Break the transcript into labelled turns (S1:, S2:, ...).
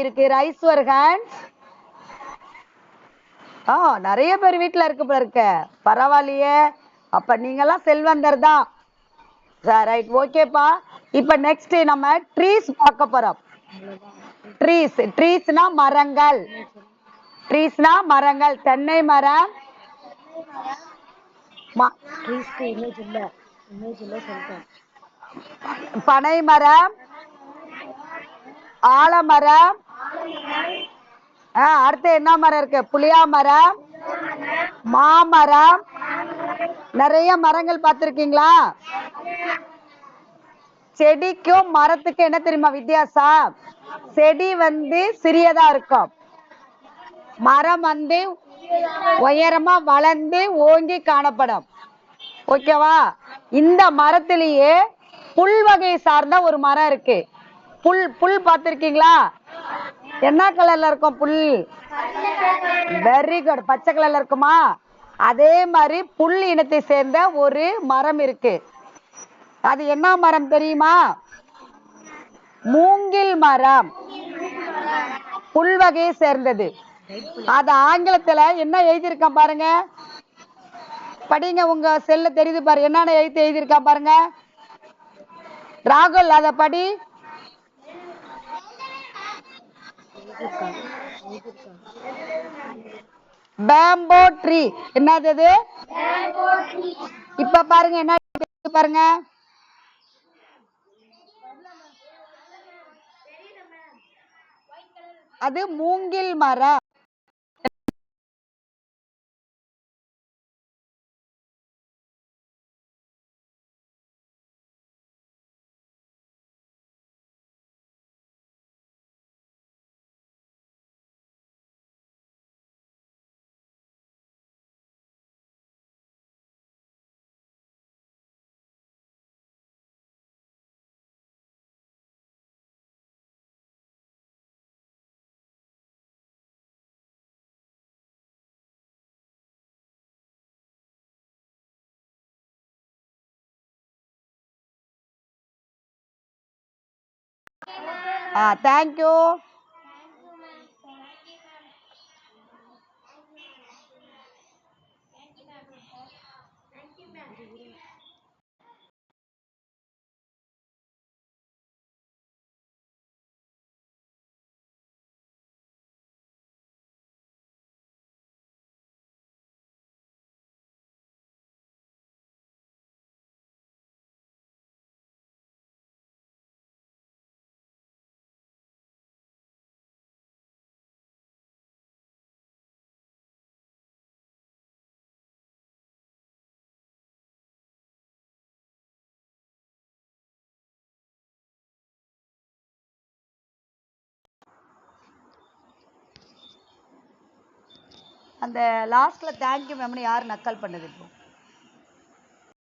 S1: இருக்கு ரைஸ் ஒரு ஹேண்ட்ஸ். நிறைய பேர் வீட்டுல இருக்கு போல இருக்க. பரவாயில்லையே, அப்ப நீங்கெல்லாம் செல்வந்தர் தான். ரைட், ஓகேப்பா. இப்ப நெக்ஸ்ட் நம்ம ட்ரீஸ் பார்க்க போறோம். ட்ரீஸ்னா மரங்கள். ட்ரீஸ்னா மரங்கள். தென்னை மரம், பனை மரம், ஆலமரம். அடுத்து என்ன மரம் இருக்கு? புளியா மரம், மாமரம். நிறைய மரங்கள் பார்த்திருக்கீங்களா? செடிக்கும் மரத்துக்கும் என்ன தெரியுமா வித்தியாசம்? செடி சிறியதா இருக்கும், மரம் உயரமா வளர்ந்து ஓங்கி காணப்படும். ஓகேவா? இந்த மரத்திலேயே புல் வகை சார்ந்த ஒரு மரம் இருக்கு. புல் புல் பார்த்திருக்கீங்களா? என்ன கலர்ல இருக்கும் புல்? வெரி குட், பச்சை கலர்ல இருக்குமா? அதே மாதிரி புல் இனத்தை சேர்ந்த ஒரு மரம் இருக்கு. அது என்ன மரம் தெரியுமா? மூங்கில் மரம். புல் வகையை சேர்ந்தது. அது ஆங்கிலத்துல என்ன எழுதியிருக்கான் பாருங்க, படிங்க. உங்க செல்ல தெரியுது பாரு, என்னன்னு எழுதியிருக்கான் பாருங்க. ராகுல், அத படி. பேம்போ ட்ரீ. என்னது? இப்ப பாருங்க, என்ன பாருங்க. அது மூங்கில் மரம். தேங்க்யூ. அந்த லாஸ்ட்ல தேங்க்யூ மேம்னு யார் நக்கல் பண்ணது? இப்போ